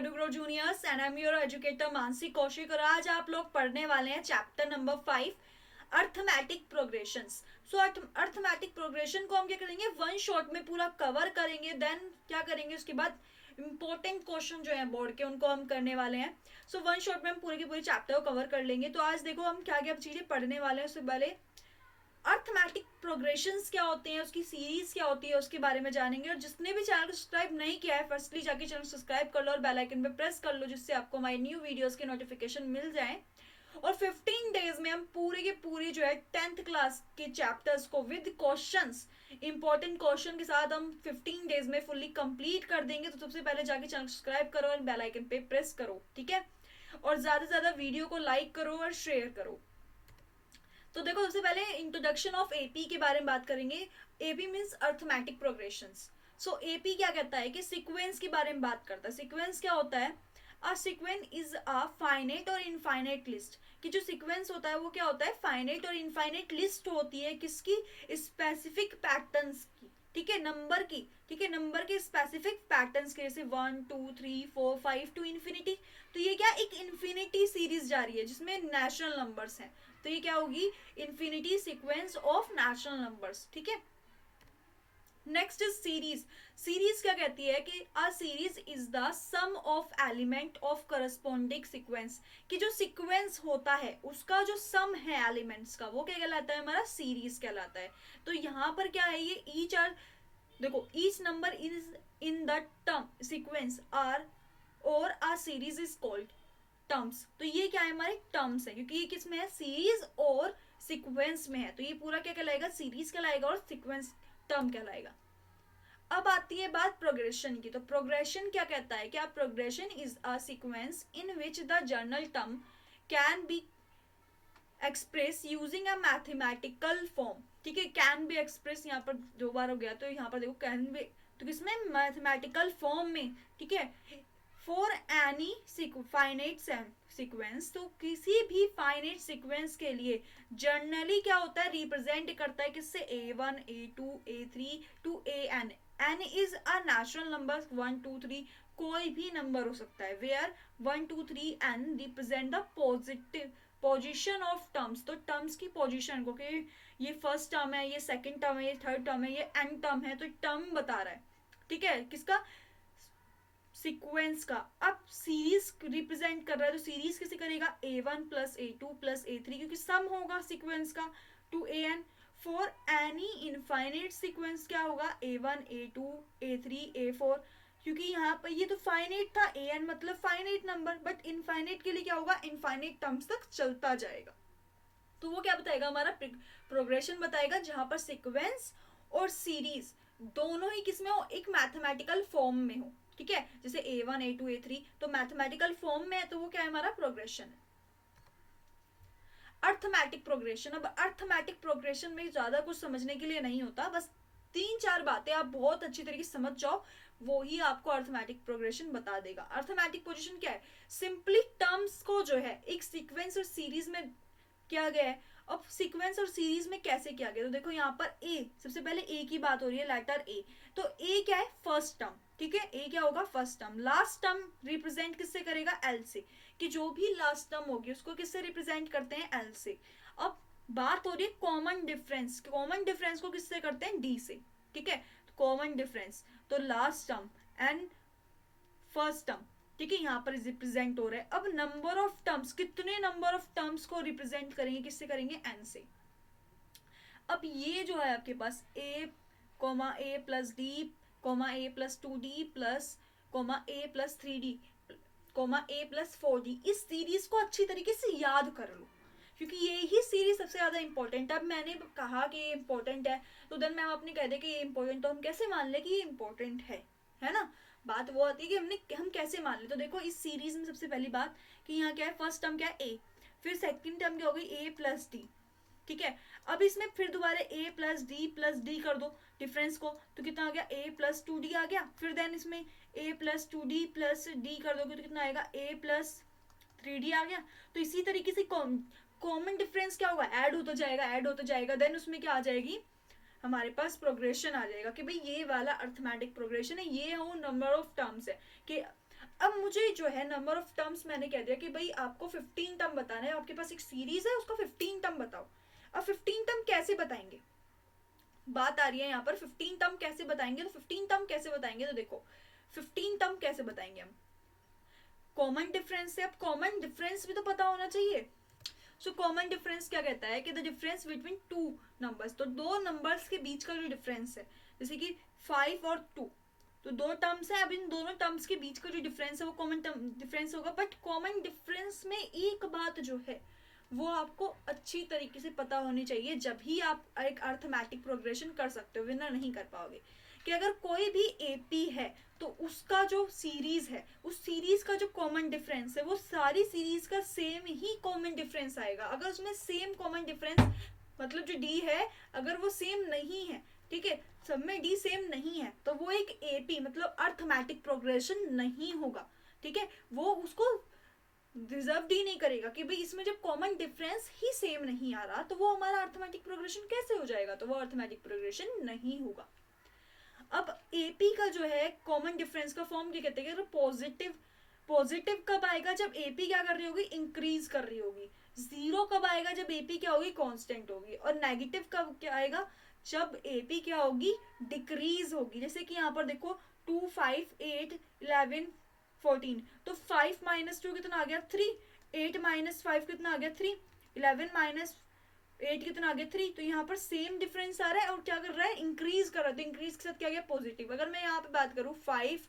Study grow juniors and I am your educator Mansi Kaushik और आज आप लोग पढ़ने वाले हैं चैप्टर नंबर 5 अर्थमेटिक प्रोग्रेशंस। सो अर्थमेटिक प्रोग्रेशन को हम क्या करेंगे, वन शॉट में पूरा कवर करेंगे। देन क्या करेंगे, उसके बाद इंपॉर्टेंट क्वेश्चन जो है बोर्ड के उनको हम करने वाले हैं। सो वन शॉट में हम पूरी की पूरी चैप्टर को कवर कर लेंगे। तो आज देखो हम क्या क्या चीजें पढ़ने वाले हैं। उससे पहले अर्थमेटिक प्रोग्रेशंस क्या होते हैं, उसकी सीरीज क्या होती है, उसके बारे में जानेंगे। और जिसने भी चैनल को सब्सक्राइब नहीं किया है, फर्स्टली जाके चैनल सब्सक्राइब कर लो और बेल आइकन पे प्रेस कर लो, जिससे आपको हमारी न्यू वीडियोस के नोटिफिकेशन मिल जाए। और 15 डेज में हम पूरी की पूरी जो है 10th क्लास के चैप्टर्स को विद क्वेश्चंस, इंपॉर्टेंट क्वेश्चन के साथ हम 15 डेज में फुल्ली कंप्लीट कर देंगे। तो सबसे पहले जाके चैनल सब्सक्राइब करो और बेल आइकन पे प्रेस करो, ठीक है। और ज्यादा से ज्यादा वीडियो को लाइक करो और शेयर करो। तो देखो, सबसे पहले इंट्रोडक्शन ऑफ एपी के बारे में बात करेंगे। AP means arithmetic progressions. So AP क्या कहता है कि सीक्वेंस के बारे में बात करता है। सीक्वेंस क्या होता है? A sequence is a finite और इनफाइनाइट लिस्ट। कि जो सीक्वेंस होता है वो क्या होता है? फाइनाइट और इनफाइनाइट लिस्ट होती है किसकी? स्पेसिफिक पैटर्न्स की, ठीक है, नंबर की, ठीक है, नंबर के स्पेसिफिक पैटर्न्स के, जैसे 1 2 3 4 5 टू इन्फिनिटी। तो ये क्या, एक इन्फिनिटी सीरीज जा रही है जिसमें नेचुरल नंबर्स हैं। तो ये क्या होगी? Infinity sequence of natural numbers, ठीक है। Next is series. सीरीज क्या कहती है कि a series is the sum of element of corresponding sequence. कि जो सीक्वेंस होता है उसका जो सम है एलिमेंट्स का, वो क्या कहलाता है? हमारा सीरीज कहलाता है। तो यहाँ पर क्या है, ये ईच आर, देखो, each number is in the term sequence are और a series is called terms. तो ये क्या है? हमारे टर्म्स है, क्योंकि ये किस में है? सीरीज और सीक्वेंस में है। तो ये पूरा क्या कहलाएगा? सीरीज कहलाएगा और सीक्वेंस टर्म कहलाएगा। अब आती है बात प्रोग्रेशन की। तो प्रोग्रेशन क्या कहता है? क्या progression is a sequence in which the general term can be express using a mathematical form, ठीक है। कैन बी एक्सप्रेस यहाँ पर दो बार हो गया, तो यहाँ पर देखो कैन बी, तो किसमें? मैथमेटिकल फॉर्म में, ठीक है। फॉर एनी फाइनाइट सीक्वेंस, तो किसी भी फाइनाइट सीक्वेंस के लिए जनरली क्या होता है? रिप्रेजेंट करता है किससे? A1 A2 A3 to AN। N is a natural number, 1 2 3 कोई भी नंबर हो सकता है। Where 1 2 3 N represent the positive position of terms. तो टर्म्स की पोजिशन को, कि ये फर्स्ट टर्म है, ये सेकंड टर्म है, ये थर्ड टर्म है, ये एन टर्म है, तो टर्म बता रहा है, ठीक है, किसका? सीक्वेंस का। अब सीरीज रिप्रेजेंट कर रहा है, तो सीरीज किसे करेगा? A1 plus A2 plus A3, क्योंकि सम होगा सीक्वेंस का to AN। For any infinite sequence क्या होगा? A1 A2 A3 A4, क्योंकि यहाँ पर ये तो फाइनाइट था, AN मतलब फाइनाइट नंबर, बट इनफाइनाइट के लिए क्या होगा? इनफाइनाइट टर्म्स तक चलता जाएगा। तो वो क्या बताएगा? हमारा प्रोग्रेशन बताएगा, जहां पर सीक्वेंस और सीरीज दोनों ही किसमें हो? एक मैथमेटिकल फॉर्म में हो, ठीक है। जैसे A1 A2 A3 तो मैथमेटिकल फॉर्म में है, तो वो क्या है? हमारा प्रोग्रेशन है। Arithmetic progression. अब अर्थमेटिक प्रोग्रेशन में ज्यादा कुछ समझने के लिए नहीं होता, बस 3-4 बातें आप बहुत अच्छी तरीके से समझ जाओ, वो ही आपको अर्थमेटिक प्रोग्रेशन बता देगा। अर्थमेटिक पोजीशन क्या है? सिंपली टर्म्स को जो है एक सीक्वेंस और सीरीज में किया गया है। अब सीक्वेंस और सीरीज में कैसे किया गया? तो देखो यहाँ पर ए, सबसे पहले ए की बात हो रही है, लेटर ए। तो ए क्या है? फर्स्ट टर्म, ठीक है। ए क्या होगा? First term. Last term represent किससे करेगा? एल से। कि जो भी लास्ट टर्म होगी उसको किससे रिप्रेजेंट करते हैं? एल से। अब बात हो रही है कॉमन डिफरेंस। कॉमन डिफरेंस को किससे करते हैं? डी से, ठीक है। कॉमन डिफरेंस, तो last term and first term, ठीक है, यहाँ पर रिप्रेजेंट हो रहा है। अब नंबर ऑफ टर्म्स, कितने नंबर ऑफ टर्म्स को रिप्रेजेंट करेंगे? किससे करेंगे? एन से। अब ये जो है आपके पास ए कोमा ए प्लस डी कोमा ए प्लस 2D प्लस कोमा ए प्लस 3D कोमा ए प्लस 4D, इस सीरीज को अच्छी तरीके से याद कर लो, क्योंकि ये ही सीरीज सबसे ज्यादा इंपॉर्टेंट है। अब मैंने कहा कि ये इंपॉर्टेंट है, तो देन मैम आपने कह दिया कि ये इंपॉर्टेंट, तो हम कैसे मान ले कि ये इंपॉर्टेंट है ना। बात वो आती है कि हम कैसे मान ले। तो देखो, इस सीरीज में सबसे पहली बात कि यहाँ क्या है? फर्स्ट टर्म क्या है? ए। फिर सेकंड टर्म क्या हो गई? ए प्लस डी, ठीक है। अब इसमें फिर दोबारा ए प्लस डी कर दो डिफरेंस को, तो कितना आ गया? ए प्लस 2D आ गया। फिर देन इसमें ए प्लस 2D प्लस डी कर दोगे तो कितना आएगा? ए प्लस 3D आ गया। तो इसी तरीके से कॉमन डिफरेंस क्या होगा? ऐड होता जाएगा, ऐड होता जाएगा। देन उसमें क्या आ जाएगी? हमारे पास प्रोग्रेशन आ जाएगा कि भाई ये वाला अर्थमेटिक प्रोग्रेशन है, ये हो नंबर ऑफ टर्म्स है। कि अब मुझे जो है नंबर ऑफ टर्म्स मैंने कह दिया कि भाई आपको 15 टर्म बताना है, आपके पास एक सीरीज है उसका 15 टर्म बताओ। अब 15 टर्म कैसे बताएंगे, बात आ रही है यहाँ पर 15 टर्म कैसे बताएंगे। तो 15 टर्म कैसे बताएंगे, तो देखो 15 टर्म कैसे बताएंगे हम, कॉमन डिफरेंस से। अब कॉमन डिफरेंस भी तो पता होना चाहिए। सो कॉमन डिफरेंस क्या कहता है कि the difference between two numbers, तो दो नंबर्स के बीच का जो डिफरेंस है, जैसे कि 5 और 2, तो दो टर्म्स है, अब इन दोनों टर्म्स के बीच का जो डिफरेंस है वो कॉमन डिफरेंस होगा। बट कॉमन डिफरेंस में एक बात जो है वो आपको अच्छी तरीके से पता होनी चाहिए, जब ही आप एक अर्थमेटिक प्रोग्रेशन कर सकते हो, वरना नहीं कर पाओगे। कि अगर कोई भी एपी है तो उसका जो सीरीज है, उस सीरीज का जो कॉमन डिफरेंस है वो सारी सीरीज का सेम ही कॉमन डिफरेंस आएगा। अगर उसमें सेम कॉमन डिफरेंस मतलब जो डी है अगर वो सेम नहीं है, ठीक है, सब में डी सेम नहीं है, तो वो एक एपी मतलब अर्थमेटिक प्रोग्रेशन नहीं होगा। ठीक है, वो उसको रिजर्व डी नहीं करेगा कि भाई इसमें जब कॉमन डिफरेंस ही सेम नहीं आ रहा तो वो हमारा अर्थमेटिक प्रोग्रेशन कैसे हो जाएगा, तो वो अर्थमेटिक प्रोग्रेशन नहीं होगा। अब एपी का जो है कॉमन डिफरेंस का फॉर्म क्या कहते हैं, पॉजिटिव। पॉजिटिव कब आएगा, जब एपी क्या कर रही होगी, इंक्रीज कर रही होगी। जीरो कब आएगा, जब एपी क्या होगी, कांस्टेंट होगी। और नेगेटिव कब क्या आएगा, जब एपी क्या होगी, डिक्रीज होगी। जैसे कि यहाँ पर देखो 2, 5, 8, 11, 14, तो 5 माइनस 2 कितना आ गया 3, 8 माइनस 5 कितना आ गया 3, 11 माइनस 8 कितना आ गया 3। तो यहाँ पर सेम डिफरेंस आ रहा है और क्या कर रहा है, इंक्रीज कर रहा है। तो इंक्रीज के साथ क्या गया, पॉजिटिव। अगर मैं यहाँ पे बात करूँ 5,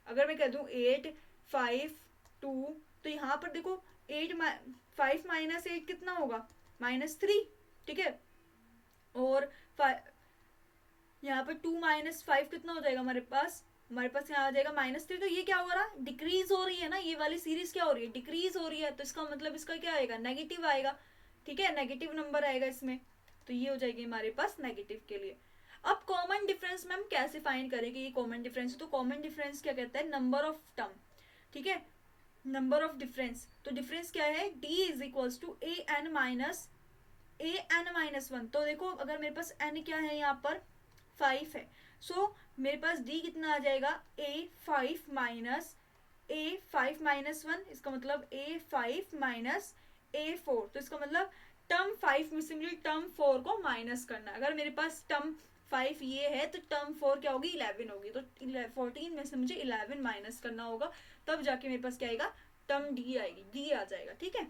अगर मैं कह दूँ 8, 5, 2, तो यहाँ पर देखो 5 माइनस 8 कितना होगा, -3। ठीक है, और यहाँ पर 2 माइनस 5 कितना हो जाएगा हमारे पास यहाँ आ जाएगा -3। तो ये क्या हो रहा है, डिक्रीज हो रही है ना, ये वाली सीरीज क्या हो रही है, डिक्रीज हो रही है। तो इसका मतलब इसका क्या आएगा, नेगेटिव आएगा। ठीक है, नेगेटिव नंबर आएगा इसमें, तो ये हो जाएगी हमारे पास नेगेटिव के लिए। अब कॉमन डिफरेंस में हम कैसे फाइंड करेंगे, ये कॉमन डिफरेंस, तो कॉमन डिफरेंस क्या कहता है, नंबर ऑफ टर्म। ठीक है, नंबर ऑफ डिफरेंस, तो डिफरेंस क्या है, d is equals to A N minus 1। तो देखो अगर मेरे पास n क्या है, यहाँ पर 5 है, सो मेरे पास d कितना आ जाएगा, a5 माइनस 1, इसका मतलब a5 माइनस a4। तो इसका मतलब टर्म 5 में से मुझे टर्म 4 को माइनस करना है। अगर मेरे पास टर्म 5 ये है तो टर्म 4 क्या होगी, 11 होगी। तो 14 में से मुझे 11 माइनस करना होगा, तब जाके मेरे पास क्या आएगा, टर्म डी आएगी, डी आ जाएगा। ठीक है,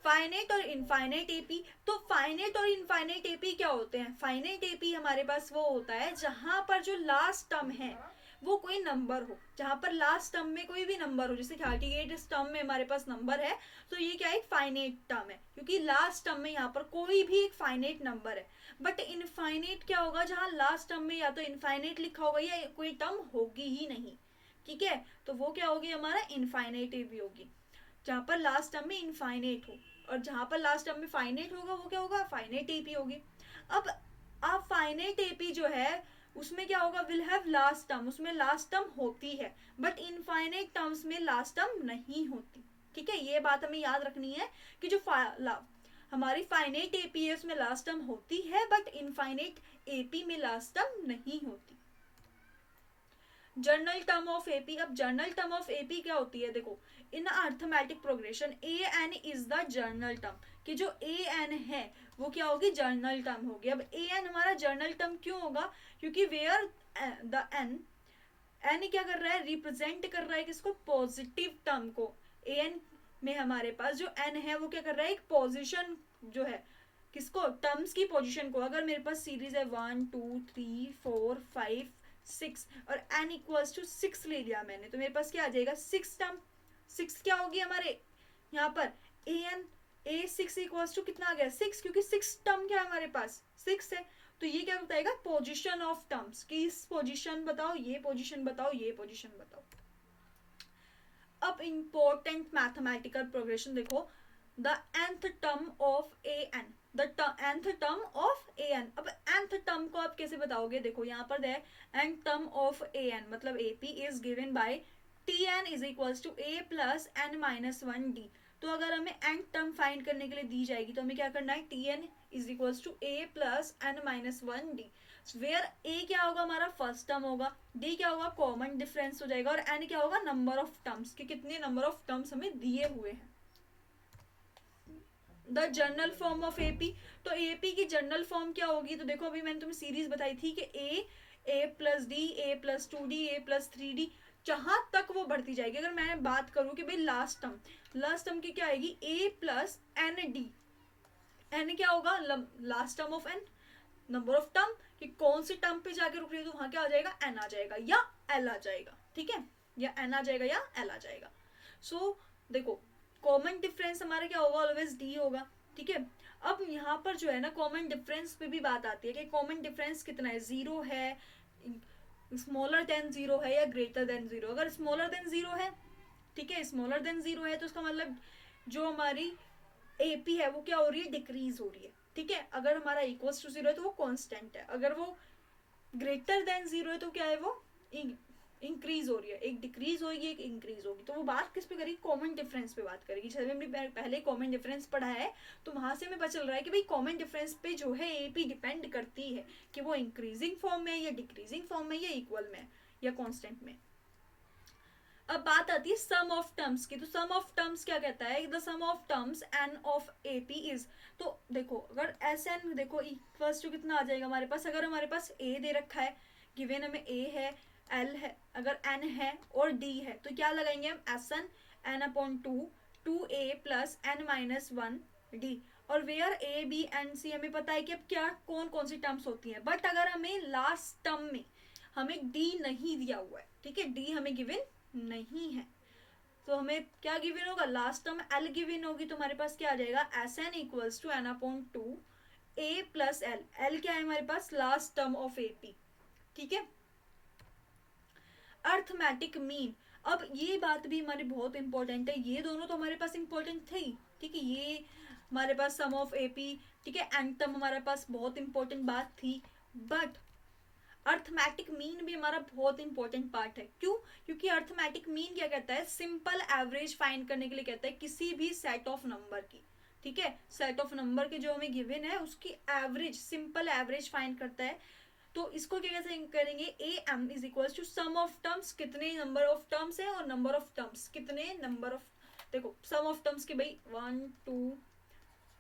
फाइनेट और इनफाइनेट एपी, तो फाइनेट और इनफाइनेट एपी क्या होते हैं, फाइनेट एपी हमारे पास वो होता है जहां पर जो लास्ट टर्म है वो कोई नंबर हो, जहां पर लास्ट टर्म में कोई भी नंबर हो। जैसे 38 टर्म में हमारे पास नंबर है, तो ये क्या है, एक फाइनेट टर्म है, क्योंकि लास्ट टर्म में यहाँ पर कोई भी एक फाइनेट नंबर है। बट इनफाइनेट क्या होगा, जहां लास्ट टर्म में या तो इनफाइनेट लिखा होगा या कोई टर्म होगी ही नहीं। ठीक है, तो वो क्या होगी, हमारा इनफाइनेट एपी होगी, जहां पर लास्ट टर्म में इनफाइनेट हो। और जहां पर लास्ट टर्म में फाइनेट होगा वो क्या होगा, फाइनेट एपी होगी। अब फाइनेट एपी जो है उसमें क्या होगा, विल हैव लास्ट टर्म, उसमें लास्ट टर्म होती है, बट इनफाइनेट टर्म्स में लास्ट टर्म नहीं होती। ठीक है, ये बात हमें याद रखनी है कि जो हमारी फाइनेट एपी है उसमें लास्ट टर्म होती है, बट इनफाइनेट एपी में लास्ट टर्म नहीं होती। जर्नल टर्म ऑफ एपी, अब जर्नल टर्म ऑफ एपी क्या होती है, देखो इन arithmetic progression A N is the general term, कि जो ए एन है वो क्या होगी, जर्नल टर्म होगी। अब ए एन हमारा जर्नल टर्म क्यों होगा, क्योंकि वेयर द एन क्या कर रहा है, रिप्रेजेंट कर रहा है किसको, पॉजिटिव टर्म को। ए एन में हमारे पास जो एन है वो क्या कर रहा है, एक पोजिशन जो है किसको, टर्म्स की पोजिशन को। अगर मेरे पास सीरीज है 1, 2, 3, 4, 5, 6 और n इक्वल्स टू 6 ले लिया मैंने, तो मेरे पास क्या आ जाएगा, 6 टर्म। 6 क्या होगी हमारे यहाँ पर, a6 इक्वल्स टू कितना आ गया, 6, क्योंकि 6 टर्म क्या है हमारे पास, 6 है। तो ये क्या बताएगा, पोजीशन ऑफ टर्म्स, की पोजीशन बताओ, ये पोजीशन बताओ, ये पोजीशन बताओ। अब इंपॉर्टेंट मैथमेटिकल प्रोग्रेशन देखो, the nth term of a n, the nth term of a n। अब nth टर्म को आप कैसे बताओगे, देखो यहाँ पर है nth term of a n मतलब ap is given by tn is equals to a plus n minus 1d। तो अगर हमें nth टर्म फाइंड करने के लिए दी जाएगी तो हमें क्या करना है, tn is equals to a plus n minus 1d। Where A क्या होगा हमारा फर्स्ट टर्म होगा, डी क्या होगा कॉमन डिफरेंस हो जाएगा, और एन क्या होगा नंबर ऑफ टर्म्स कि कितने नंबर ऑफ टर्म्स हमें दिए हुए हैं। The general form of AP, तो एपी की जनरल फॉर्म क्या होगी, तो देखो अभी मैंने तुम्हें सीरीज बताई थी कि ए प्लस डी, ए प्लस टू डी, ए प्लस थ्री डी, जहां तक वो बढ़ती जाएगी। अगर मैं बात करूं कि भाई लास्ट टर्म की क्या आएगी A plus N D, N क्या होगा last term of N, number of term कि कौन सी टर्म पे जाके रुक रही है, तो वहां क्या आ जाएगा एन आ जाएगा या एल आ जाएगा, ठीक है, या एन आ जाएगा या एल आ जाएगा। सो देखो कॉमन डिफरेंस हमारा क्या होगा ऑलवेज डी होगा, ठीक है। अब यहाँ पर जो है ना कॉमन डिफरेंस पे भी बात आती है कि कॉमन डिफरेंस कितना है, जीरो है, स्मॉलर देन जीरो है या ग्रेटर देन जीरो। अगर स्मॉलर देन जीरो है, ठीक है, स्मॉलर देन जीरो है तो उसका मतलब जो हमारी एपी है वो क्या हो रही है डिक्रीज हो रही है, ठीक है। अगर हमारा इक्वल्स टू जीरो है तो वो कांस्टेंट है, अगर वो ग्रेटर देन जीरो है तो क्या है वो इंक्रीज हो रही है, एक डिक्रीज होगी एक इंक्रीज होगी। तो वो बात किस पे करेगी, कॉमन डिफरेंस पे बात करेगी। जैसे हमने पहले कॉमन डिफरेंस पढ़ा है तो वहां से हमें पता चल रहा है कि भाई कॉमन डिफरेंस पे जो है एपी डिपेंड करती है कि वो इंक्रीजिंग फॉर्म में या डिक्रीजिंग फॉर्म में या इक्वल में या कॉन्स्टेंट में। अब बात आती है सम ऑफ टर्म्स की, तो सम ऑफ टर्म्स क्या कहता है, the sum of terms N of AP is, तो देखो अगर एस एन देखो इक्वल्स टू कितना आ जाएगा हमारे पास, अगर हमारे पास ए दे रखा है, गिवन हमें ए है, एल है, अगर एन है और डी है तो क्या लगाएंगे हम एस एन अपॉन टू ए plus N minus one D, और where A B and C हमें पता है कि अब क्या कौन कौन सी टर्म्स होती हैं। बट अगर हमें लास्ट टर्म में हमें डी नहीं दिया हुआ है, ठीक है, डी हमें गिवन नहीं है, तो हमें क्या गिवन होगा, लास्ट टर्म एल गिवन होगी, तो हमारे पास क्या आ जाएगा S N equals to N upon two A plus L, L क्या है हमारे पास लास्ट टर्म ऑफ एपी, ठीक है। अर्थमेटिक मीन, अब ये बात भी हमारी बहुत इंपॉर्टेंट है, ये दोनों तो हमारे पास इंपॉर्टेंट थे, ठीक है, ये हमारे पास सम ऑफ एपी, ठीक है, एंड टर्म हमारे पास बहुत इंपॉर्टेंट बात थी, बट अर्थमेटिक मीन भी हमारा बहुत इंपॉर्टेंट पार्ट है। क्यों, क्योंकि अर्थमेटिक मीन क्या कहता है, सिंपल एवरेज फाइंड करने के लिए कहता है किसी भी सेट ऑफ नंबर की, ठीक है, सेट ऑफ नंबर के जो हमें गिवन है उसकी एवरेज, सिंपल एवरेज फाइंड करता है। तो इसको क्या कैसे करेंगे, A M is equal to sum of terms, कितने नंबर ऑफ टर्म्स है, और नंबर ऑफ टर्म्स कितने नंबर ऑफ, देखो सम ऑफ टर्म्स के भाई 1 2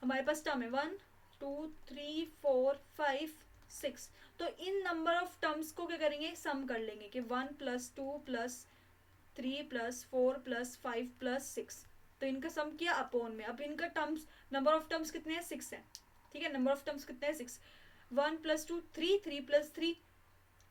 हमारे पास टर्म है 1 2 3 4 5 6, तो इन नंबर ऑफ टर्म्स को क्या करेंगे सम कर लेंगे कि 1 plus 2 plus 3 plus 4 plus 5 plus 6, तो इनका सम किया अपॉन में। अब इनका टर्म्स नंबर ऑफ टर्म्स कितने हैं 6 है, ठीक है, नंबर ऑफ टर्म्स कितने हैं 6, 1 plus 2 3 3 plus 3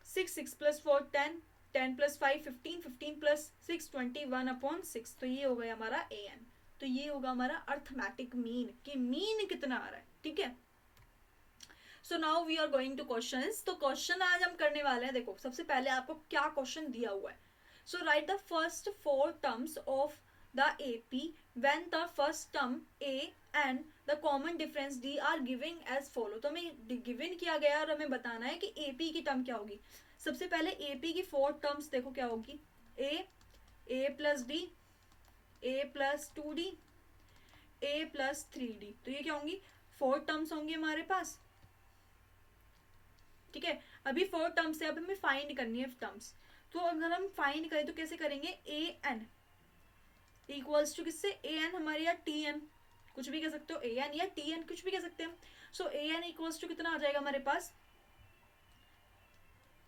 6 6 plus 4 10 10 plus 5 15 15 plus 6 21 upon 6, तो ये हो गया हमारा ए एन, तो ये होगा हमारा अर्थमेटिक मीन कि मीन कितना आ रहा है, ठीक है। So now we are going to questions, तो क्वेश्चन आज हम करने वाले हैं। देखो सबसे पहले आपको क्या क्वेश्चन दिया हुआ है, so write the first 4 terms of the AP when the first term A and the common difference D are giving as follow, तो हमें गिवन किया गया और हमें बताना है कि एपी की टर्म क्या होगी। सबसे पहले एपी की 4 टर्म्स देखो क्या होगी, ए प्लस डी, ए प्लस 2d, ए प्लस 3d, तो ये क्या होंगी 4 टर्म्स होंगी हमारे पास, ठीक है। अभी 4 टर्म्स है, अब हमें फाइंड करनी है टर्म्स, तो अगर हम फाइंड करें तो कैसे करेंगे, ए एन इक्वल्स टू किससे, ए एन हमारे या टी एन, कुछ भी कह सकते हो, ए एन या टी एन कुछ भी कह सकते हैं। So A N equals to कितना आ जाएगा हमारे पास,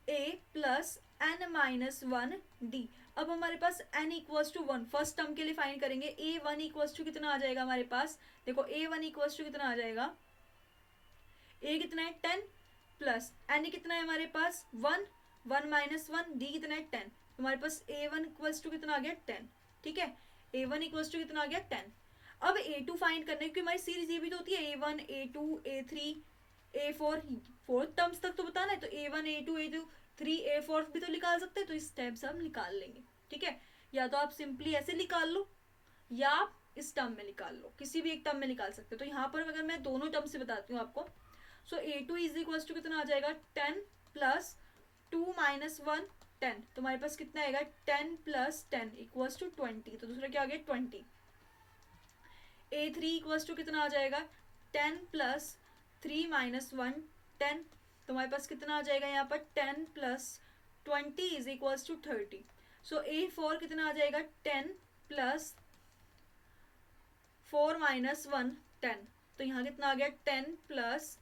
A plus N minus one D. अब हमारे पास n equals to 1 first term के लिए फाइंड करेंगे, ए वन इक्वल्स टू कितना आ जाएगा हमारे पास, देखो ए वन इक्वल्स टू कितना आ जाएगा, ए कितना है 10 प्लस एन कितना है हमारे पास 1 1 माइनस 1 डी कितना है 10, हमारे पास ए वन इक्वल्स टू कितना आ गया 10, ठीक है, ए वन इक्वल्स टू कितना आ गया 10। अब ए टू फाइंड करने क्योंकि हमारी सीरीज ये भी तो होती है A one A two A three A four, fourth terms तक तो बताना है, तो A one A two 3 A four भी तो निकाल सकते हैं, तो इस टाइप से हम निकाल लेंगे, ठीक है। या तो आप सिंपली ऐसे निकाल लो या आप इस टर्म में निकाल लो, किसी भी एक टर्म में निकाल सकते हो। तो यहाँ पर अगर मैं दोनों टर्म से बताती हूँ आपको, सो ए टू इज इक्वल टू कितना आ जाएगा 10 प्लस 2 माइनस 1 10, तो हमारे पास कितना आएगा 10 प्लस 10 इक्वल्स टू 20, तो दूसरा क्या आ गया 20। A3 इक्वल्स टू कितना आ जाएगा 10 प्लस 3 माइनस 1 10, तो हमारे पास कितना आ जाएगा यहाँ पर 10 plus 20 is equals to 30. So A4 कितना आ जाएगा 10 प्लस 4 माइनस 1 10. तो यहाँ कितना आ गया 10 प्लस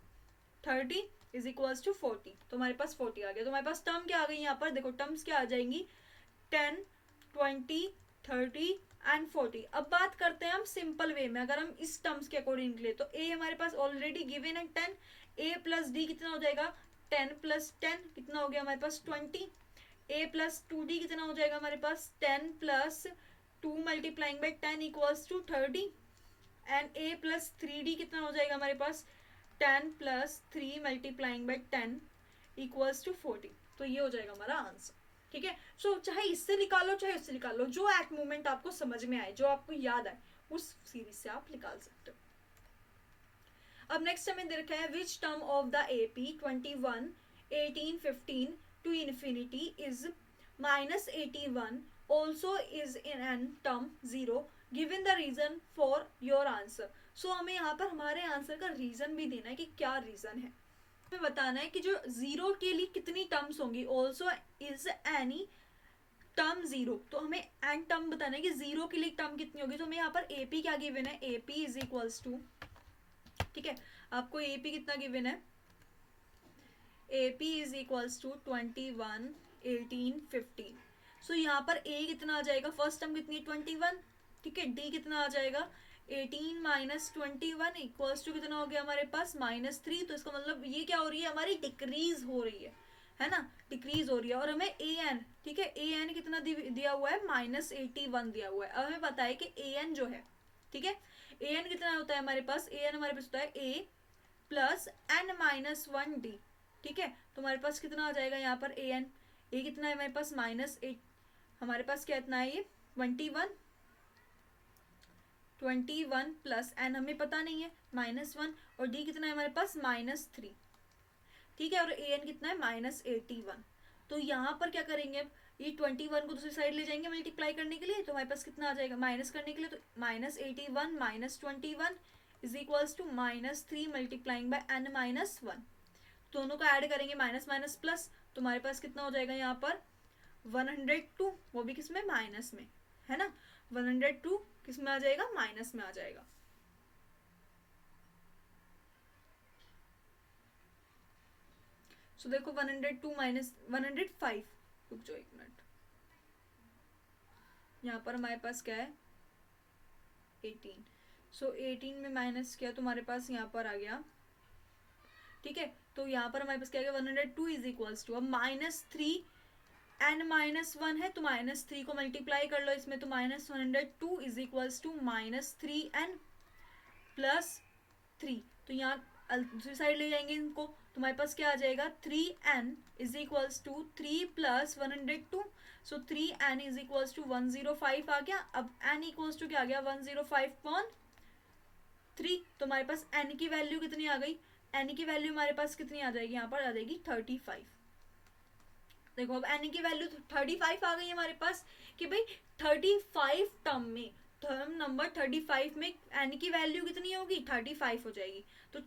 30 इज इक्वल्स टू 40. तो हमारे पास 40 आ गया. तो हमारे पास टर्म क्या आ गई यहाँ पर, देखो टर्म्स क्या आ जाएंगी 10 20 30 एंड 40. अब बात करते हैं हम सिंपल वे में. अगर हम इस टर्म्स के अकॉर्डिंग निकले तो ए हमारे पास ऑलरेडी गिवन है 10. ए प्लस डी कितना हो जाएगा 10 प्लस 10 कितना हो गया हमारे पास 20. ए प्लस 2d कितना हो जाएगा हमारे पास 10 plus 2 multiplying by 10 equals to 30. And A plus 3d कितना हो जाएगा हमारे पास 10 plus 3 multiplying by 10 equals to 40. तो ये हो जाएगा हमारा आंसर. ठीक है. सो चाहे इससे निकालो चाहे उससे निकालो, जो एट मोमेंट आपको समझ में आए, जो आपको याद आए, उस सीरीज से आप निकाल सकते हो. अब नेक्स्ट हमें दे रखा है which term of the AP 21 18 15 to infinity is minus 81 also is any term 0 given the reason for your answer. सो हमें यहाँ पर हमारे आंसर का रीजन भी देना है कि क्या रीजन है. हमें बताना है कि जो जीरो के लिए कितनी टर्म्स होंगी. Also is any term 0. तो हमें एन टर्म बताना है कि जीरो के लिए टर्म कितनी होगी. तो हमें यहाँ पर AP क्या गिवन है, AP इज इक्वल्स टू, ठीक है, आपको AP कितना गिवन है, AP इज इक्वल्स टू 21 18 15. सो यहाँ पर A कितना आ जाएगा, फर्स्ट टर्म कितनी है 21, ठीक है. D कितना आ जाएगा 18 माइनस 21 इक्वल्स टू कितना हो गया हमारे पास -3. तो इसका मतलब ये क्या हो रही है, हमारी डिक्रीज हो रही है ना, डिक्रीज हो रही है. और हमें AN, ठीक है, AN कितना दिया हुआ है -81 दिया हुआ है. अब हमें पता है कि AN जो है, ठीक है, AN कितना होता है हमारे पास, AN हमारे पास होता है A plus n minus 1D. ठीक है. तो हमारे पास कितना आ जाएगा यहाँ पर AN, A कितना है हमारे पास -8, हमारे पास क्या इतना है ये 21 प्लस n हमें पता नहीं है -1, और D कितना है हमारे पास -3, ठीक है, और AN कितना है -81. तो यहाँ पर क्या करेंगे, अब ये 21 को दूसरी साइड ले जाएंगे मल्टीप्लाई करने के लिए. तो हमारे पास कितना आ जाएगा माइनस करने के लिए, तो -81 minus 21 is equals to -3 multiplying by n minus 1. दोनों को ऐड करेंगे माइनस माइनस प्लस. तो हमारे पास कितना हो जाएगा यहाँ पर 102, वो भी किसमें माइनस में, है ना. 102 किसमें आ जाएगा, माइनस में आ जाएगा. सो देखो 102 माइनस 105, रुक जाओ एक मिनट, यहाँ पर हमारे पास क्या है 18. सो 18 में माइनस किया तो हमारे पास यहाँ पर आ गया, ठीक है. तो यहाँ पर हमारे पास क्या आ गया 102 इज इक्वल्स टू, अब -3 n माइनस 1 है तो -3 को मल्टीप्लाई कर लो इसमें, तो -102 is equals to -3n plus 3. तो यहाँ दूसरी साइड ले जाएंगे इनको, तो हमारे पास क्या आ जाएगा 3n is equals to 3 plus 102. So 3n is equals to 105 आ गया. अब n इक्वल्स टू क्या आ गया 105/3. तो हमारे पास n की वैल्यू कितनी आ गई, n की वैल्यू हमारे पास कितनी आ जाएगी, यहाँ पर आ जाएगी 35. देखो अब n की वैल्यू 35 आ गई हमारे पास, कि भाई 35 टर्म में, टर्म नंबर 35 में n की वैल्यू कितनी होगी 35 हो जाएगी. तो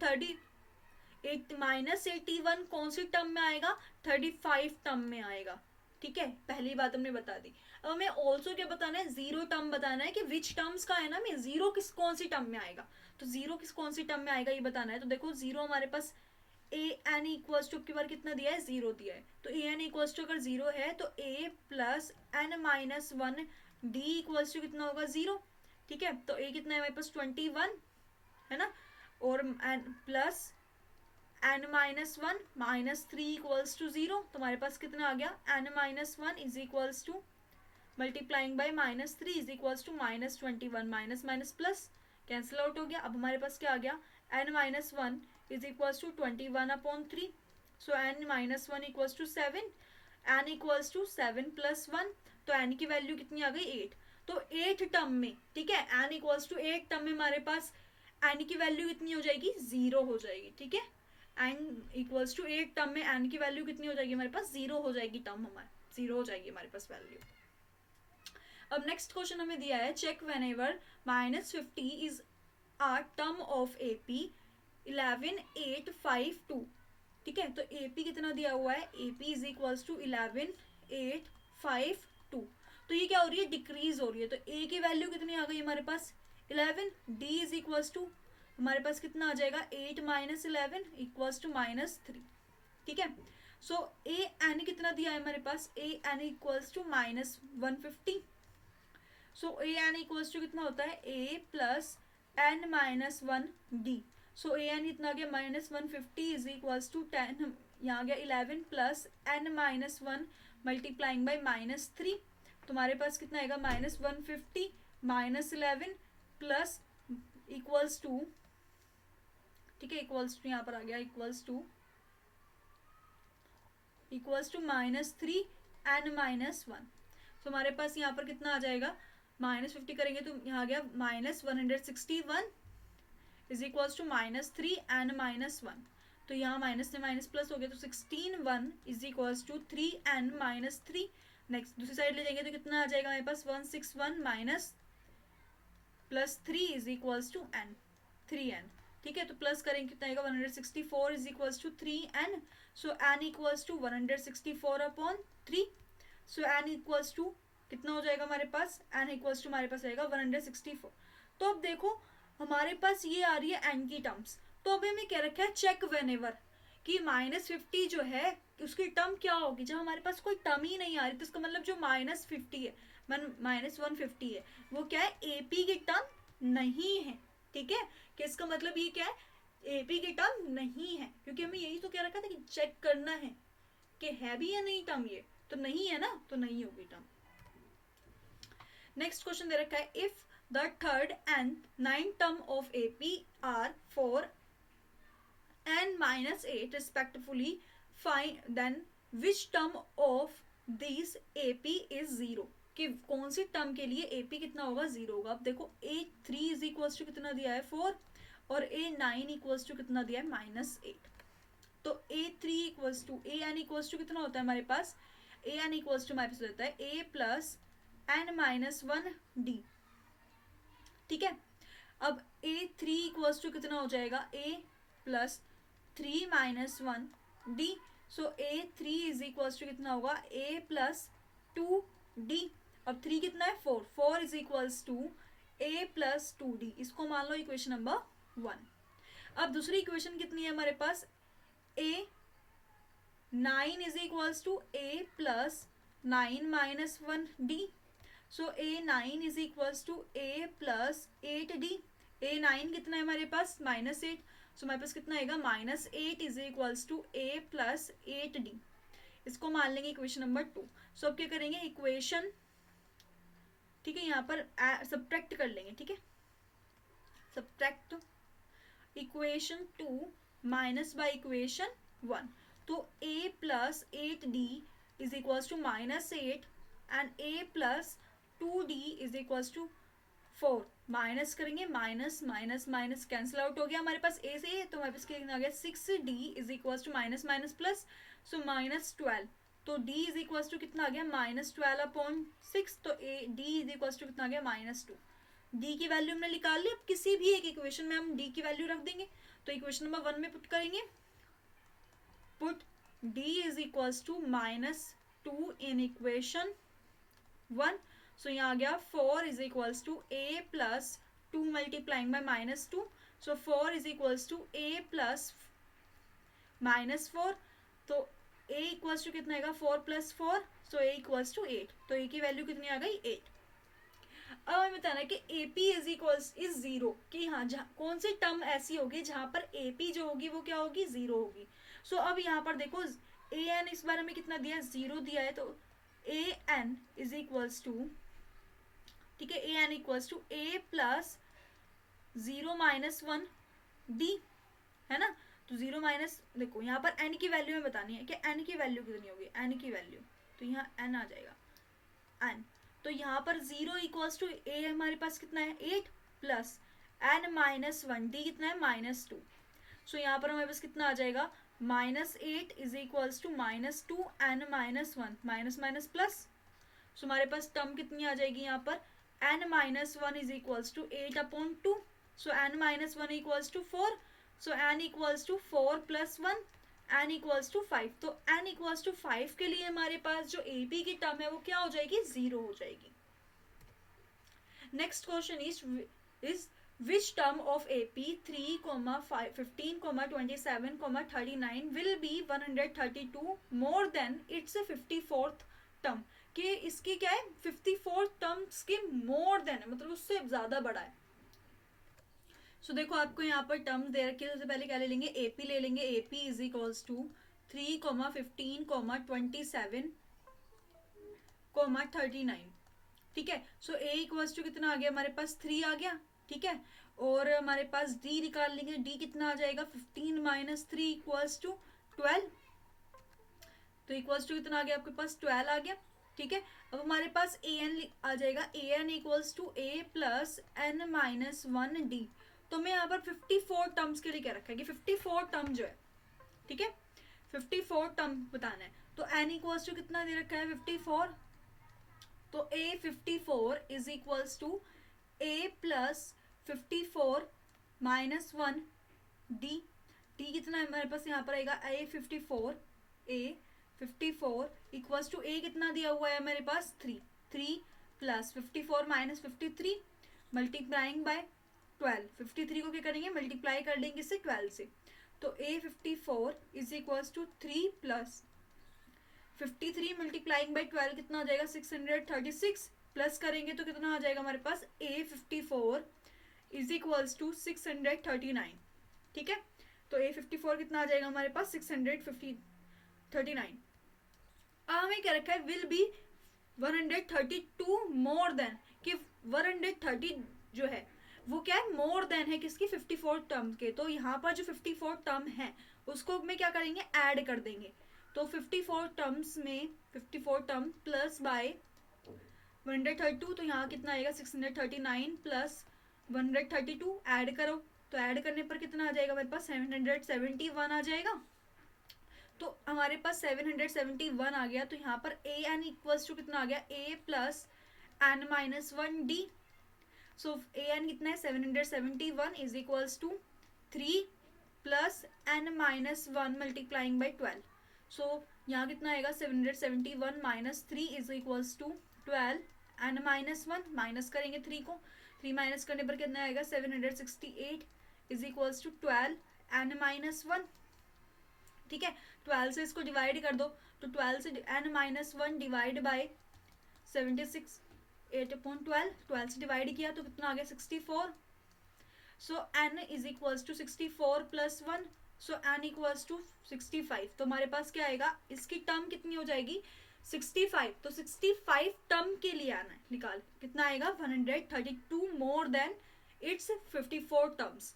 81 कौन सी टर्म में आएगा, 35 टर्म में आएगा. ठीक है, पहली बात हमने बता दी. अब हमें ऑल्सो क्या बताना है, जीरो टर्म बताना है कि विच टर्म्स का है ना, हमें जीरो किस कौन सी टर्म में आएगा. तो जीरो किस कौन सी टर्म में आएगा ये बताना है. तो देखो जीरो हमारे पास AN इक्वल्स टू, की बार कितना दिया है 0 दिया है. तो AN इक्वल्स टू अगर 0 है तो A plus n minus 1 D equals to कितना होगा 0. ठीक है. तो A कितना है हमारे पास 21 है ना, और plus n minus 1 -3 equals to 0. तो हमारे पास कितना आ गया n minus 1 is equals to multiplying by -3 is equals to -21, minus minus plus cancel out हो गया. अब हमारे पास क्या आ गया n minus 1 is equals to 21/3. So n minus 1 equals to 7, n equals to 7 plus 1. तो n की वैल्यू कितनी आ गई 8. तो 8 टर्म में, ठीक है, n इक्वल्स टू 8 टर्म में हमारे पास n की वैल्यू कितनी हो जाएगी 0 हो जाएगी. ठीक है, n इक्वल्स टू 8 टर्म में n की वैल्यू कितनी हो जाएगी हमारे पास 0 हो जाएगी. टर्म हमारे 0 हो जाएगी हमारे पास वैल्यू. अब नेक्स्ट क्वेश्चन हमें दिया है check whenever -50 is a term of AP 11 8 5 2. ठीक है, तो AP कितना दिया हुआ है, AP इज इक्वल्स टू 11, 8, 5, 2। तो ये क्या हो रही है, डिक्रीज हो रही है। तो A की वैल्यू कितनी आ गई हमारे पास 11। D इज इक्वल्स टू हमारे पास कितना आ जाएगा 8 माइनस 11 इक्वल्स टू -3। ठीक है, सो AN कितना दिया है हमारे पास, AN equals to -150। So AN equals to कितना होता है A plus N minus 1D। So AN कितना आ गया -150 इज इक्वल्स टू 10, यहाँ आ गया 11 plus N minus 1 multiplying by -3। तुम्हारे पास कितना आएगा -150 माइनस 11 प्लस इक्वल्स टू, ठीक है, इक्वल्स टू यहाँ पर आ गया इक्वल्स टू -3 N माइनस 1। तो हमारे पास यहाँ पर कितना आ जाएगा, -50 करेंगे तो यहाँ आ गया -161 is equals to -3 N minus 1। तो यहाँ माइनस से माइनस प्लस हो गया, तो 16 is equals to 3 N minus 3। Next दूसरी साइड ले जाएंगे तो कितना आ जाएगा हमारे पास 161 minus plus 3 is equals to N, 3N। ठीक है, तो प्लस करेंगे कितना आएगा 164 is equals to 3N। So N equals to 164 upon 3। So N equals to कितना हो जाएगा हमारे पास, N इक्वल्स टू हमारे पास आएगा 164। तो अब देखो हमारे पास ये आ रही है N की टर्म्स। तो अभी हमें क्या रखा है, चेक व्हेनेवर कि -50 जो है उसकी टर्म क्या होगी। जब हमारे पास कोई टर्म ही नहीं आ रही तो इसका मतलब जो -50 है, -150 है, वो क्या है, AP की टर्म नहीं है। ठीक है, कि इसका मतलब ये क्या है, AP की टर्म नहीं है, क्योंकि हमें यही तो क्या रखा था कि चेक करना है कि है भी या नहीं टर्म। ये तो नहीं है ना, तो नहीं होगी टर्म। नेक्स्ट क्वेश्चन दे रखा है, if the third and 9th term of AP are 4 and -8 respectively, find then which term of these AP is 0। कि कौन सी टर्म के लिए AP कितना होगा, 0 होगा। अब देखो A3 इज इक्वल्स टू कितना दिया है 4 और A9 इक्वल्स टू कितना दिया है -8। तो A3 equals to AN equals to कितना होता है हमारे पास, AN इक्वल्स टू हमारे पास होता है A plus N minus 1D। ठीक है, अब A3 इक्वल्स टू कितना हो जाएगा A plus 3 minus 1D। So A3 is equals to कितना होगा A प्लस 2D। अब 3 कितना है 4, 4 is equals to A plus 2D। इसको मान लो इक्वेशन नंबर 1। अब दूसरी इक्वेशन कितनी है हमारे पास, A9 is equals to A plus 9 minus 1D। So A9 is equals to A plus 8D। A9 कितना है हमारे पास -8। सो हमारे पास कितना आएगा -8 is equals to A plus 8D। इसको मान लेंगे इक्वेशन नंबर 2। सो अब क्या करेंगे, इक्वेशन, ठीक है, यहाँ पर सब्ट्रैक्ट कर लेंगे। ठीक है, subtract equation 2 minus by equation 1। तो A plus 8D is equals to -8 and A plus 2D is equals to 4। Minus करेंगे, minus minus minus cancel out हो गया हमारे पास A से, तो हमारे पास कितना आ गया 6D is equals to minus minus plus, so -12। तो D इज इक्वल्स टू कितना आ गया -12 अपॉन 6। तो D इज इक्वल्स टू कितना आ गया -2। D की वैल्यू हमने निकाल ली। अब किसी भी एक इक्वेशन में हम D की वैल्यू रख देंगे। तो इक्वेशन नंबर 1 में पुट करेंगे, put D is equals to -2 in equation 1। So यहाँ आ गया 4 is equals to A plus 2 multiplying by -2। So 4 is equals to A plus -4। तो A इक्वल्स टू कितना आएगा 4 plus 4, so A equals to 8। तो A की value कितनी आ गई 8। अब हमें बताना है कि AP इज इक्वल्स इज 0, कि हाँ कौन सी टर्म ऐसी होगी जहाँ पर AP जो होगी वो क्या होगी 0 होगी। सो अब यहाँ पर देखो AN इस बार हमें कितना दिया है 0 दिया है। तो AN इज इक्वल्स टू, ठीक है, AN equals to A plus 0 minus 1D है ना। तो 0 माइनस, देखो यहाँ पर N की वैल्यू में बतानी है कि N की वैल्यू कितनी होगी, N की वैल्यू, तो यहाँ N आ जाएगा N। तो यहाँ पर 0 इक्वल्स टू A हमारे पास कितना है 8 प्लस N माइनस 1D कितना है -2। सो यहाँ पर हमारे पास कितना आ जाएगा -8 is equals to -2 N minus 1, minus minus plus. So हमारे पास टर्म कितनी आ जाएगी यहाँ पर N minus 1 is equals to 8 upon 2। So N minus 1 equals to 4। So N equals to 4 plus 1। n equals to 5। तो n इक्वल्स टू 5 के लिए हमारे पास जो ए पी की टर्म है वो क्या हो जाएगी, 0 हो जाएगी। Next question is which term of AP 3, 15, 27, 39 will be 132 more than its 54th term? कि इसकी क्या है, 54th टर्म्स के मोर देन है, मतलब उससे ज्यादा बड़ा है। सो देखो आपको यहाँ पर टर्म्स दे रखी है, सबसे पहले क्या ले लेंगे, एपी ले लेंगे। AP is equals to 3, 15, 27, 39। ठीक है, सो ए इक्वल्स टू कितना आ गया हमारे पास, 3 आ गया। ठीक है, और हमारे पास डी निकाल लेंगे। डी कितना आ जाएगा, 15 माइनस 3 इक्वल्स टू 12। तो इक्वल्स टू कितना आ गया आपके पास, 12 आ गया। ठीक है, अब हमारे पास ए एन आ जाएगा। A N equals to A plus N minus 1 D. तो मैं यहाँ पर 54 टर्म्स के लिए क्या रखा है कि 54 टर्म जो है, ठीक है, 54 टर्म बताना है। तो एन इक्वल्स टू कितना दे रखा है, 54। तो A 54 is equals to A plus 54 minus 1 D. D कितना है हमारे पास यहाँ पर आएगा, ए 54 इक्वल्स टू ए कितना दिया हुआ है हमारे पास, 3 प्लस 54 माइनस 53 मल्टीप्लाइंग बाय 12। 53 को क्या करेंगे, मल्टीप्लाई कर लेंगे इससे 12 से। तो A 54 is equals to 3 plus 53 multiplying by 12 कितना आ जाएगा, 636। प्लस करेंगे तो कितना आ जाएगा हमारे पास, ए 54 इज इक्वल्स टू 639। ठीक है, तो ए 54 कितना आ जाएगा हमारे पास, 639। अब हमें क्या रखा है, विल बी 132 मोर देन, कि 130 जो है वो क्या है, मोर देन है किसकी, 54 टर्म के। तो यहाँ पर जो 54 टर्म है उसको मैं क्या करेंगे, ऐड कर देंगे। तो 54 टर्म्स में 54 टर्म प्लस बाय 132, तो यहाँ कितना आएगा, 639 प्लस 132 ऐड करो। तो ऐड करने पर कितना आ जाएगा हमारे पास, 771 आ जाएगा। तो हमारे पास 771 आ गया। तो यहाँ पर ए एन इक्वल्स टू कितना आ गया, A plus N minus 1 D. So A N कितना है, 771 is equals to 3 plus N minus 1 multiplying by 12। So यहाँ कितना आएगा, 771 minus 3 is equals to 12 N minus 1। Minus करेंगे 3 को, 3 माइनस करने पर कितना आएगा, 768 is equals to 12 N minus 1। ठीक है, 12 से इसको डिवाइड कर दो। तो 12 से एन माइनस 1 डिवाइड बाई 76, 8/12। 12 से डिवाइड किया तो कितना आ गया, 64। So n is equals to 64 plus 1। So n equals to 65। तो हमारे पास क्या आएगा, इसकी टर्म कितनी हो जाएगी, 65। तो 65 टर्म के लिए आना है, निकाल कितना आएगा, 132 मोर देन इट्स 54 टर्म्स।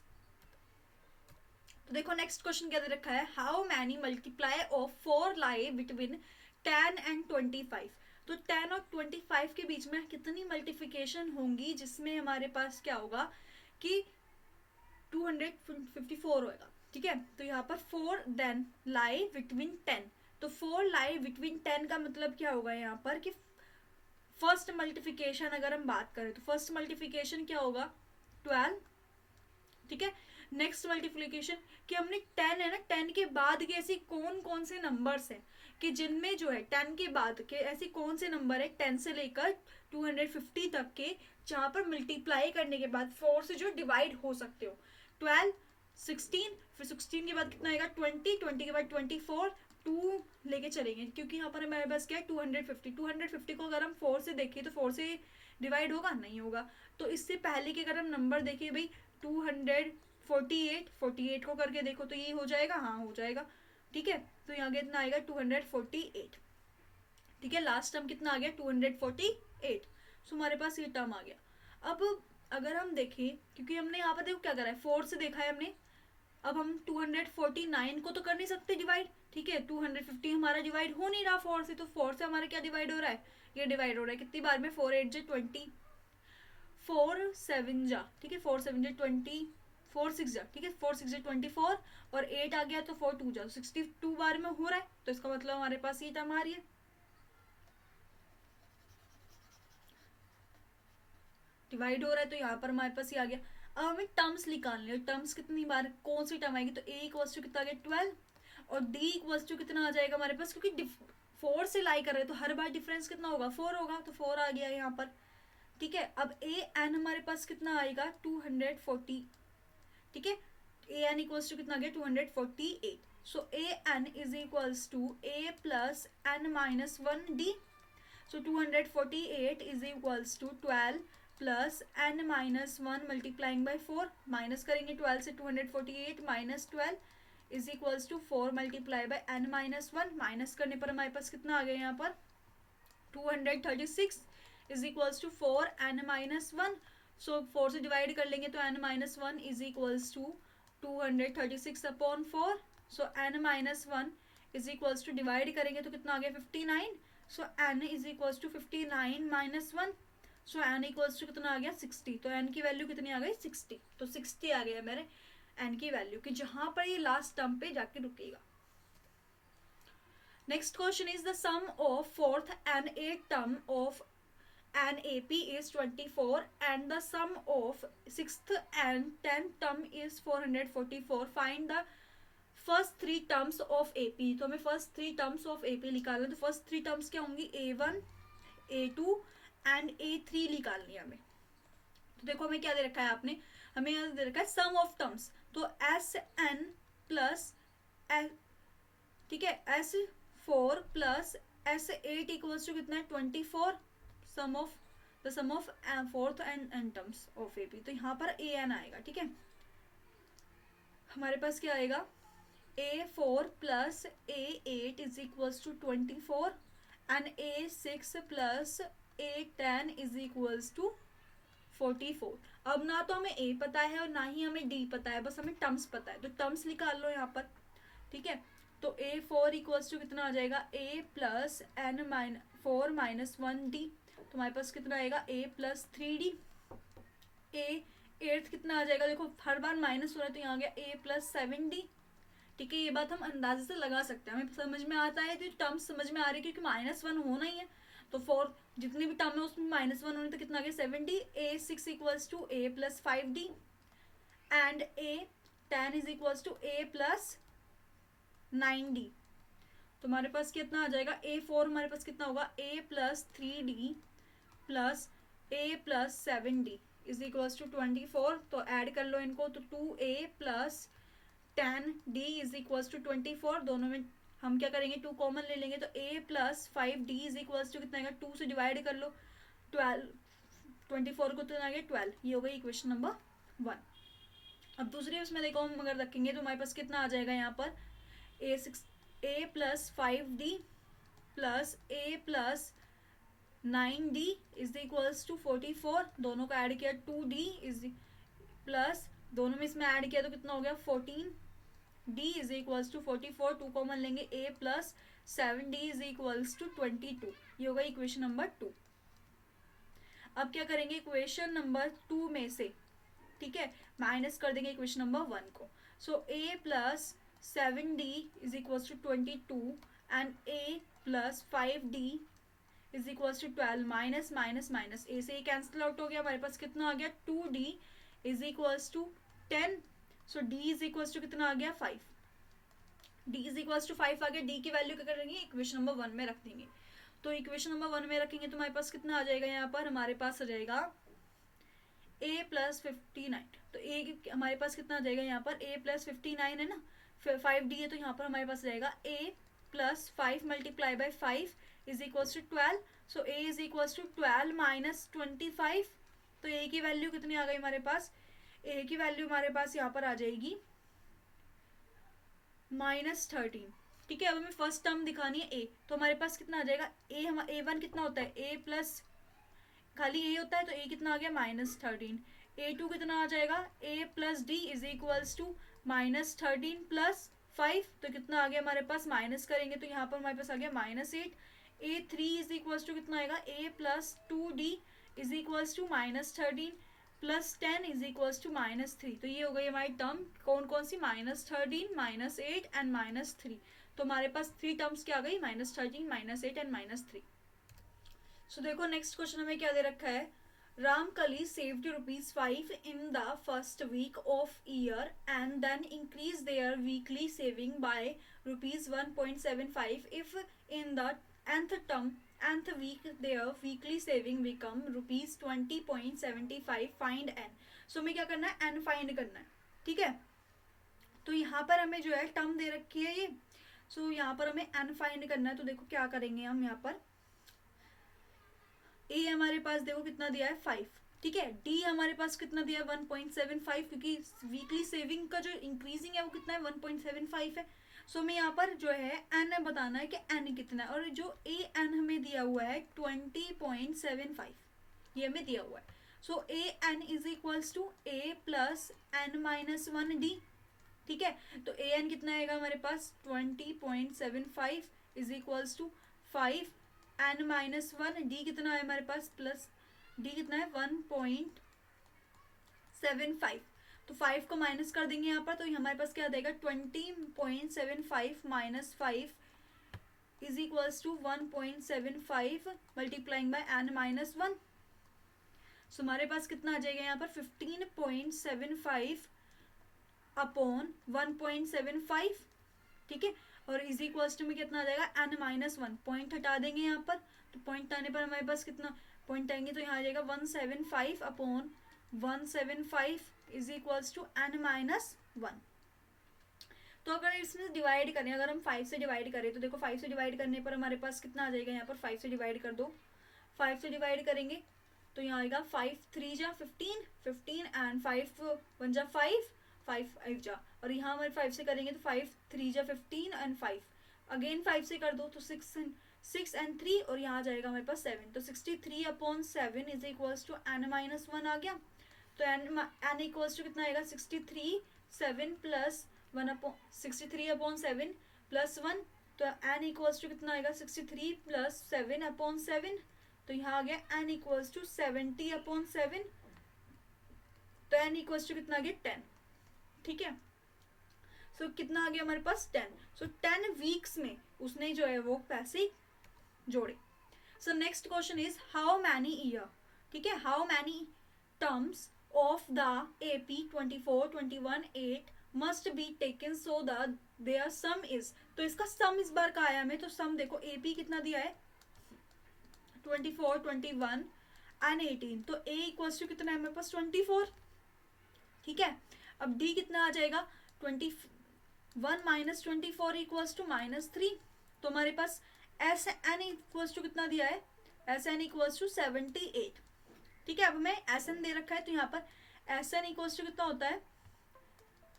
तो देखो नेक्स्ट क्वेश्चन क्या दे रखा है, how many multiply of 4 lie between 10 and 25। तो 10 और 25 के बीच में कितनी मल्टीप्लिकेशन होंगी जिसमें हमारे पास क्या होगा कि 254 होगा। ठीक है, तो यहाँ पर 4 देन लाई बिटवीन 10। तो 4 लाई बिटवीन 10 का मतलब क्या होगा यहाँ पर कि फर्स्ट मल्टीप्लिकेशन अगर हम बात करें तो फर्स्ट मल्टीप्लिकेशन क्या होगा, 12। ठीक है, नेक्स्ट मल्टीप्लिकेशन कि हमने 10 है ना, 10 के बाद के ऐसी कौन कौन से नंबर्स हैं कि जिनमें जो है 10 के बाद के ऐसे कौन से नंबर है 10 से लेकर 250 तक के जहाँ पर मल्टीप्लाई करने के बाद 4 से जो डिवाइड हो सकते हो। 12, 16, फिर 16 के बाद कितना आएगा, 20, 20 के बाद 24, 2 लेके चलेंगे क्योंकि यहाँ पर हमारे पास क्या है 250। 250 को अगर हम 4 से देखें तो 4 से डिवाइड होगा, नहीं होगा। तो इससे पहले के अगर हम नंबर देखें भाई 248 को करके देखो तो ये हो जाएगा, हाँ हो जाएगा। ठीक है, तो यहाँ कितना आएगा 248। ठीक है, लास्ट टर्म कितना आ गया 248। सो हमारे पास ये टर्म आ गया। अब अगर हम देखें, क्योंकि हमने यहाँ पर देखो क्या करा है, 4 से देखा है हमने, अब हम 249 को तो कर नहीं सकते डिवाइड। ठीक है, 250 हमारा डिवाइड हो नहीं रहा 4 से, तो 4 से हमारा क्या डिवाइड हो रहा है, ये डिवाइड हो रहा है कितनी बार में, 4 8 20, 4 7 जा, ठीक है, 4 7 20, 4 6 जा, ठीक है, 4 6 24 और 8 आ गया तो 4 2 जा, 62 बार में हो रहा है। तो इसका मतलब हमारे पास ये टर्म आ रही है। डिवाइड हो रहा है तो यहाँ पर हमारे पास ये आ गया। अब हमें टर्म्स निकालने हैं, टर्म्स कितनी बार कौन सी टर्म आएगी, तो ए इक्वल्स टू कितना आ गया 12 और d इक्वल्स टू कितना आ जाएगा हमारे पास, क्योंकि 4 से लाई कर रहे हैं तो हर बार डिफरेंस कितना होगा, 4 होगा, तो 4 आ गया यहाँ पर। ठीक है, अब ए एन हमारे पास कितना आएगा 240। ठीक है, ए एन इक्वल्स टू कितना आ गया 248। So A N is equals to A plus N minus 1d। So 248 is equals to 12 plus N minus 1 multiplying by 4। Minus करेंगे 12 से 248 minus 12 is equals to 4 multiply by n minus 1। Minus करने पर हमारे पास कितना आ गया यहाँ पर 236 is equals to 4 n minus 1। So 4 से डिवाइड कर लेंगे तो n minus 1 is equals to 236 upon 4। So n minus 1 is equals to divide करेंगे तो कितना आ गया 59। So n is equals to 59 minus 1। So n equals to कितना आ गया 60। तो एन की वैल्यू कितनी आ गई 60। तो 60 आ गया मेरे एन की वैल्यू, कि जहां पर ये लास्ट टर्म पे जाके रुकेगा। Next question is the sum of fourth and eight term of an AP is 24 and the sum of 6th and 10th term is 444. Find the first three terms of AP. तो हमें first three terms of AP निकालना है। तो first three terms क्या होंगी, A1, A2 and A3 निकालनी है हमें। तो देखो हमें क्या दे रखा है आपने, हमें यहाँ दे रखा है सम ऑफ टर्म्स। तो SN प्लस, ठीक है, S4 plus S8 equals to कितना है 24। Sum of the sum of fourth and n terms of AP. तो यहाँ पर ए एन आएगा। ठीक है, हमारे पास क्या आएगा A4 plus A8 is equals to 24 and A6 plus A10 is equals to 44। अब ना तो हमें A पता है और ना ही हमें D पता है, बस हमें टर्म्स पता है। तो टर्म्स निकाल लो यहाँ पर। ठीक है, तो A4 इक्वल्स टू कितना आ जाएगा A plus N minus 4 minus 1D। तो हमारे पास कितना आएगा A plus 3D। A eighth कितना आ जाएगा, देखो हर बार माइनस हो रहा है तो यहाँ आ गया A प्लस 7D। ठीक है, ये बात हम अंदाजे से लगा सकते हैं, हमें समझ में आता है, तो टर्म्स समझ में आ रही है क्योंकि -1 होना ही है। तो 4 जितनी भी टर्म है उसमें -1 होने, तो कितना आ गया 7D। A6 equals to A plus 5D and A10 is equals to A plus 9D। तो हमारे पास कितना आ जाएगा A4 हमारे पास कितना होगा A plus 3D plus A plus 7D is equals to 24। तो ऐड कर लो इनको, तो 2A plus 10D is equals to 24। दोनों में हम क्या करेंगे 2 कॉमन ले लेंगे, तो A plus 5D is equals to कितना आएगा 2 से डिवाइड कर लो 12, 24 को तो आ गया 12। ये हो गई इक्वेशन नंबर 1। अब दूसरी उसमें देखो हम अगर रखेंगे तो हमारे पास कितना आ जाएगा यहाँ पर A plus 5D plus A plus 9D is equals to 44। दोनों का ऐड किया 2D इज प्लस दोनों में इसमें ऐड किया तो कितना हो गया 14D is equals to 44। 2 common लेंगे A plus 7D is equals to 22। ये होगा इक्वेशन नंबर 2। अब क्या करेंगे इक्वेशन नंबर 2 में से, ठीक है, माइनस कर देंगे इक्वेशन नंबर 1 को। So A plus 7D is equals to 22 and A plus 5D is equals to 12। Minus minus minus A से कैंसिल आउट हो गया, हमारे पास कितना आ गया 2D is equals to 10। So D is equals to कितना आ गया 5। D इज इक्वल्स टू 5 आ गया। D की वैल्यू क्या करेंगे इक्वेशन नंबर 1 में रख देंगे। तो इक्वेशन नंबर 1 में रखेंगे तो हमारे पास कितना आ जाएगा, यहाँ पर हमारे पास आ जाएगा A प्लस 59। तो A हमारे पास कितना आ जाएगा यहाँ पर A प्लस 59 है ना, 5D है, तो यहाँ पर हमारे पास जाएगा A plus 5 multiply by 5 is equals to 12। So A is equals to 12 minus 25। तो A की वैल्यू कितनी आ गई हमारे पास, A की वैल्यू हमारे पास यहाँ पर आ जाएगी -13। ठीक है, अब हमें फर्स्ट टर्म दिखानी है A, तो हमारे पास कितना आ जाएगा A1 कितना होता है A प्लस खाली A होता है, तो A कितना आ गया -13। A2 कितना आ जाएगा A plus D is equals to -13 plus 5। तो कितना आ गया हमारे पास, माइनस करेंगे तो यहाँ पर हमारे पास आ गया -8। A3 इज इक्वल्स टू कितना आएगा A plus 2D is equals to -13 plus 10 is equals to -3। तो ये हो गई हमारी टर्म कौन कौन सी, -13 -8 एंड -3। तो हमारे पास 3 टर्म्स क्या आ गई, -13 -8 एंड -3। सो देखो नेक्स्ट क्वेश्चन हमें क्या दे रखा है, Ramkali saved ₹5 in the first week of year and then increased their weekly saving by ₹1.75. If in the nth week their weekly saving become ₹20.75, find n. So हमें क्या करना है, n फाइंड करना है, ठीक है। तो यहाँ पर हमें जो है टर्म दे रखी है ये, सो यहाँ पर हमें n फाइंड करना है। तो देखो क्या करेंगे हम, यहाँ पर ए हमारे पास देखो कितना दिया है 5, ठीक है। डी हमारे पास कितना दिया है 1.75, क्योंकि वीकली सेविंग का जो इंक्रीजिंग है वो कितना है 1.75 है। सो हमें यहाँ पर जो है एन बताना है कि एन कितना है, और जो ए एन हमें दिया हुआ है 20.75 ये हमें दिया हुआ है। So A N is equals to A plus N minus 1 d, ठीक है। तो ए एन कितना आएगा हमारे पास 20.75 is equals to 5 n minus 1, d कितना है हमारे पास प्लस डी कितना है 1.75, तो 5 को माइनस कर देंगे यहाँ पर, तो हमारे पास क्या देगा 20.75 minus 5 is equals to 1.75 multiplying by N minus 1। So हमारे पास कितना आ जाएगा यहाँ पर 15.75 अपॉन 1.75, ठीक है। और इज इक्वल्स टू में कितना आ जाएगा एन माइनस 1, पॉइंट हटा देंगे यहाँ पर, तो पॉइंट आने पर हमारे पास कितना पॉइंट आएंगे, तो यहाँ आ जाएगा 175 upon 175 is equals to N minus 1। तो अगर इसमें डिवाइड करें, अगर हम 5 से डिवाइड करें, तो देखो 5 से डिवाइड करने पर हमारे पास कितना आ जाएगा, यहाँ पर 5 से डिवाइड कर दो, 5 से डिवाइड करेंगे तो यहाँ आएगा 5 3 जा 15 एंड 5 1 जा 5 5 जा, और यहाँ हमारे 5 से करेंगे तो 5 3 जा 15 एंड 5 अगेन 5 से कर दो तो 6 एंड 3, और यहाँ आ जाएगा हमारे पास 7, तो 63 upon 7 is equals to N minus 1 आ गया। तो एन इक्वल्स टू कितना आएगा 63 7 प्लस 1 अपॉन 63 अपॉन 7 प्लस 1, तो एन इक्वल्स टू कितना आएगा 63 प्लस 7 अपॉन 7, तो यहाँ आ गया एन इक्वल्स टू 70 अपॉन 7, तो एन इक्वल्स टू कितना आ गया 10, ठीक है। सो कितना आ गया हमारे पास 10। सो 10 वीक्स में उसने जो है वो पैसे जोड़े। So next question is how many year, ठीक है, how many terms of the AP 24 21 8 must be taken so the their sum is. तो इसका सम इस बार का आया हमें, तो सम देखो AP कितना दिया है 24 21 एंड 18, तो A इक्वल्स टू कितना है हमारे पास 24, ठीक है। अब D कितना आ जाएगा 21 माइनस 24 इक्वल्स टू -3, तो हमारे पास एस एन इक्वल्स टू कितना दिया है, एस एन इक्वल्स टू 78, ठीक है। अब हमें एस एन दे रखा है, तो यहाँ पर एस एन इक्वल्स टू कितना होता है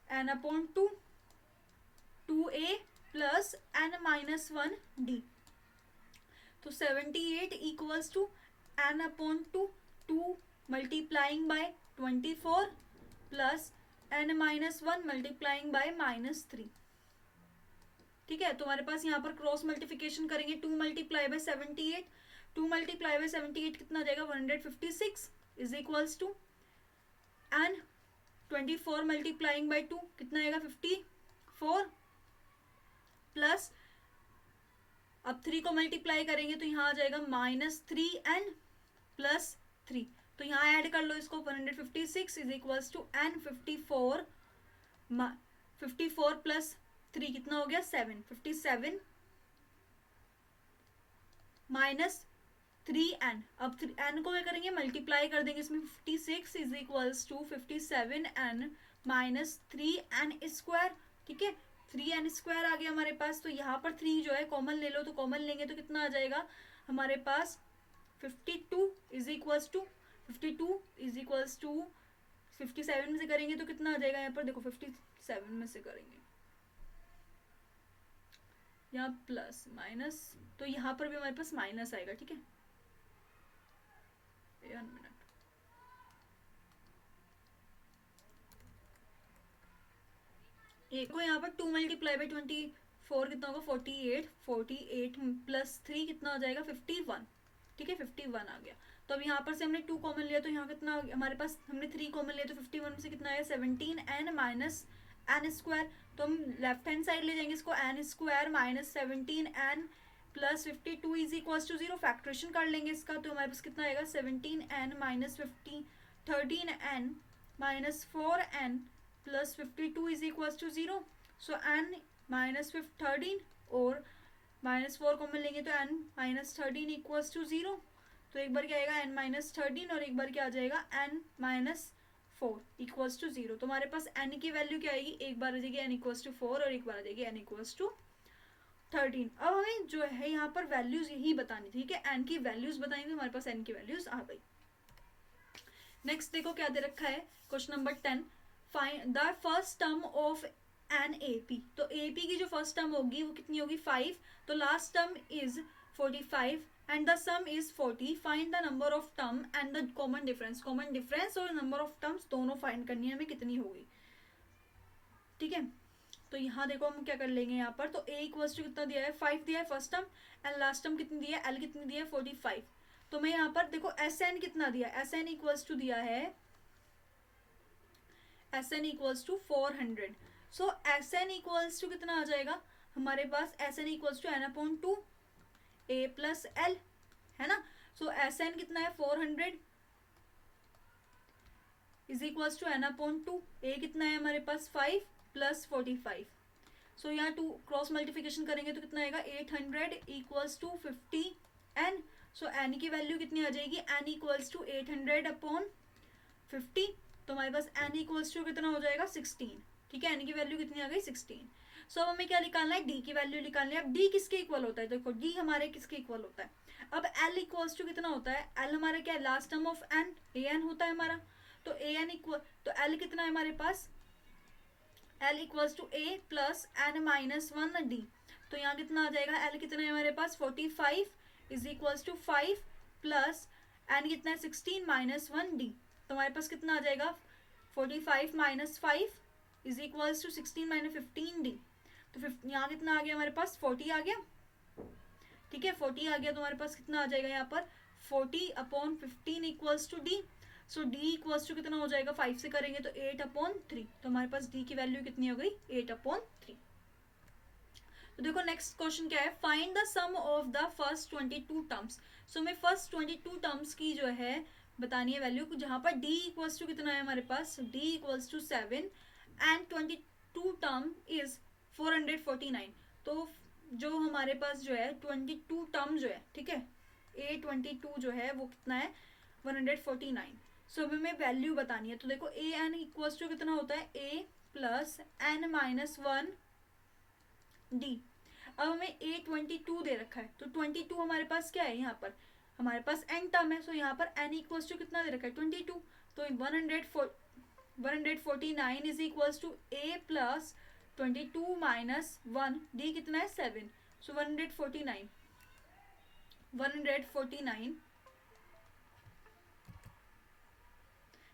N upon 2a plus N minus 1 D, तो 78 equals to N upon 2 multiplying by 24 plus N minus 1 multiplying by -3, ठीक है। तो हमारे पास यहाँ पर क्रॉस मल्टीप्लिकेशन करेंगे 2 मल्टीप्लाई बाय 78, 2 मल्टीप्लाई बाय 78 कितना आ जाएगा 156 is equals to N 24 multiplying by 2 कितना आएगा 54 प्लस अब 3 को मल्टीप्लाई करेंगे तो यहाँ आ जाएगा -3n प्लस 3, तो यहाँ ऐड कर लो इसको 156 is equals to N 54 plus 3 कितना हो गया 7, 57 माइनस 3n, अब n को क्या करेंगे मल्टीप्लाई कर देंगे इसमें 56 is equals to 57n minus 3n square, ठीक है। 3n स्क्वायर आ गया हमारे पास, तो यहाँ पर 3 जो है कॉमन ले लो, तो कॉमन लेंगे तो कितना आ जाएगा हमारे पास 52 इज इक्वल्स टू 57 में से करेंगे तो कितना आ जाएगा, यहाँ पर देखो 57 में से करेंगे यहाँ प्लस माइनस, तो यहाँ पर भी हमारे पास माइनस आएगा, ठीक है। 1 मिनट, एक को यहाँ पर 2 मल्टीप्लाई बाई 24 कितना होगा 48 प्लस 3 कितना हो जाएगा 51, ठीक है 51 आ गया। तो अब यहाँ पर से हमने 2 कॉमन लिया, तो यहाँ कितना हमारे पास हमने 3 कॉमन लिया, तो 51 में से कितना आया 17n माइनस एन स्क्वायर, तो हम लेफ्ट हैंड साइड ले जाएंगे इसको N square minus 17n plus 52 is equals to 0. Factorization कर लेंगे इसका, तो हमारे पास कितना आएगा 17n minus 13n minus 4n plus 52 is equals to 0. So n minus 13 और माइनस 4 को मिलेंगे तो n माइनस 13 इक्वल्स टू 0. तो एक बार क्या आएगा n माइनस 13 और एक बार क्या आ जाएगा n माइनस 4 इक्वल्स टू 0. तो हमारे पास n की वैल्यू क्या आएगी, एक बार आ जाएगी n इक्वल्स टू 4 और एक बार आ जाएगी n इक्वल्स टू 13. अब हमें जो है यहाँ पर वैल्यूज यही बतानी थी कि n की वैल्यूज बताएंगे, हमारे पास n की वैल्यूज आ गई. नेक्स्ट देखो क्या दे रखा है, question number 10. Find the first term of an AP. तो AP की जो फर्स्ट टर्म होगी वो कितनी होगी 5. तो last term is 45 and the some is 40. Find the number of term and the common difference. Common difference और नंबर ऑफ टर्म्स दोनों फाइंड करनी है हमें, कितनी होगी. ठीक है, तो यहाँ देखो हम क्या कर लेंगे यहाँ पर. तो a इक्वल्स टू कितना दिया है 5 दिया है first term and last term कितनी दिया है l कितनी दिया है 45. तो मैं यहाँ पर देखो Sn कितना दिया है, Sn इक्वल्स टू दिया है Sn equals to 400. So Sn equals to कितना आ जाएगा हमारे पास, Sn equals to n/2 a plus l है ना. सो Sn कितना है 400 is equals to n/2. a कितना है हमारे पास 5 प्लस 45. सो यहाँ 2 क्रॉस मल्टीप्लिकेशन करेंगे तो कितना आएगा 800 equals to 50n. So n की वैल्यू कितनी आ जाएगी, n इक्वल्स टू 800/50. तो हमारे पास n इक्वल्स टू कितना हो जाएगा 16. ठीक है, n की वैल्यू कितनी आ गई 16. सो अब हमें क्या निकालना है, d की वैल्यू निकालनी है. अब d किसके इक्वल होता है, देखो d हमारे किसके इक्वल होता है. अब l इक्वल्स टू कितना होता है, l हमारा क्या है last term of n, an होता है हमारा. तो an इक्वल, तो l कितना है हमारे पास, l equals to a plus n minus 1 d. तो यहाँ कितना आ जाएगा, l कितना है हमारे पास 45 is equals to 5 plus n कितना है 16 माइनस 1d. तो हमारे पास कितना आ जाएगा 45 minus 5 is equals to 16 minus 15d. तो यहाँ कितना आ गया हमारे पास 40 आ गया. ठीक है, 40 आ गया. तो हमारे पास कितना आ जाएगा यहाँ पर 40/15 equals to d. So d equals to कितना हो जाएगा, 5 से करेंगे तो 8/3. तो हमारे पास d की वैल्यू कितनी हो गई 8/3. तो देखो नेक्स्ट क्वेश्चन क्या है, find the sum of the first 22 terms. So हमें फर्स्ट 22 टर्म्स की जो है बतानी है वैल्यू, जहाँ पर d इक्वल्स टू कितना है हमारे पास, d equals to 7 and 22 term is 449. तो जो हमारे पास जो है 22 टर्म जो है, ठीक है, a22 जो है वो कितना है 149. सो हमें वैल्यू बतानी है. तो देखो a n इक्वल्स टू कितना होता है a plus n minus 1 d. अब हमें a22 दे रखा है. तो 22 हमारे पास क्या है, यहाँ पर हमारे पास n टर्म है. सो यहाँ पर n इक्वल्स टू कितना दे रखा है 22. तो 149 is equals to a plus 22 minus 1 d कितना है 7. सो 149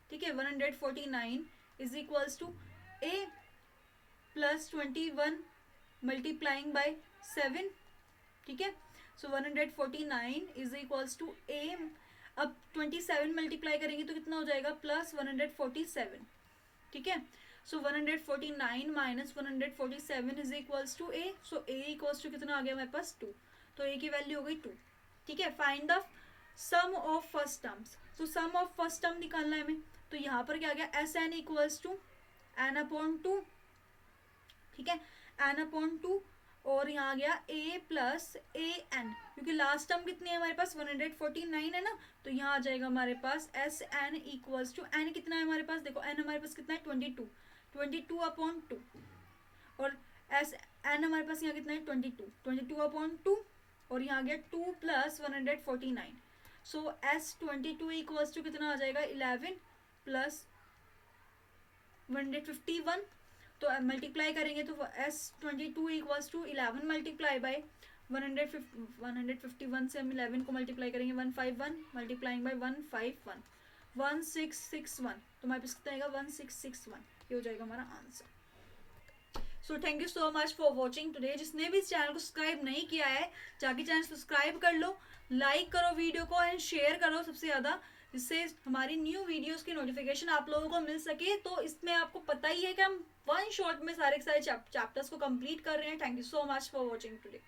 ठीक है, 149 is equals to a plus 21 multiplying by 7. ठीक है, so 149 is equals to a. अब 27 मल्टीप्लाई करेंगे तो कितना हो जाएगा प्लस 147. ठीक है, so 149 minus 147 is equals to a. So a equals to कितना आ गया हमारे पास 2. तो a की वैल्यू हो गई 2. ठीक है, find the sum of first terms. तो सम ऑफ फर्स्ट टर्म निकालना है हमें. तो यहाँ पर क्या आ गया Sn इक्वल्स टू n/2. ठीक है, n/2 और यहाँ आ गया a प्लस an, क्योंकि लास्ट टर्म कितनी है हमारे पास 149 है ना. तो यहाँ आ जाएगा हमारे पास Sn इक्वल्स टू n कितना है हमारे पास, देखो n हमारे पास कितना है 22/2 और n हमारे पास यहाँ कितना है 22/2 और यहाँ आ गया 2 plus 149. So S22 equals to कितना आ जाएगा 11 प्लस 151. तो मल्टीप्लाई करेंगे तो S22 equals to 11 multiply by 151 से हम 11 को मल्टीप्लाई करेंगे 151 मल्टीप्लाइंग बाय 151 1661. तो हमारे पास कितना आएगा 1661. ये हो जाएगा हमारा answer. So thank you so much for watching today. जिसने भी इस चैनल को सब्सक्राइब नहीं किया है जाके चैनल सब्सक्राइब कर लो, लाइक करो वीडियो को एंड शेयर करो सबसे ज़्यादा, जिससे हमारी न्यू वीडियोस की नोटिफिकेशन आप लोगों को मिल सके. तो इसमें आपको पता ही है कि हम वन शॉट में सारे के सारे चैप्टर्स को कंप्लीट कर रहे हैं. Thank you so much for watching today.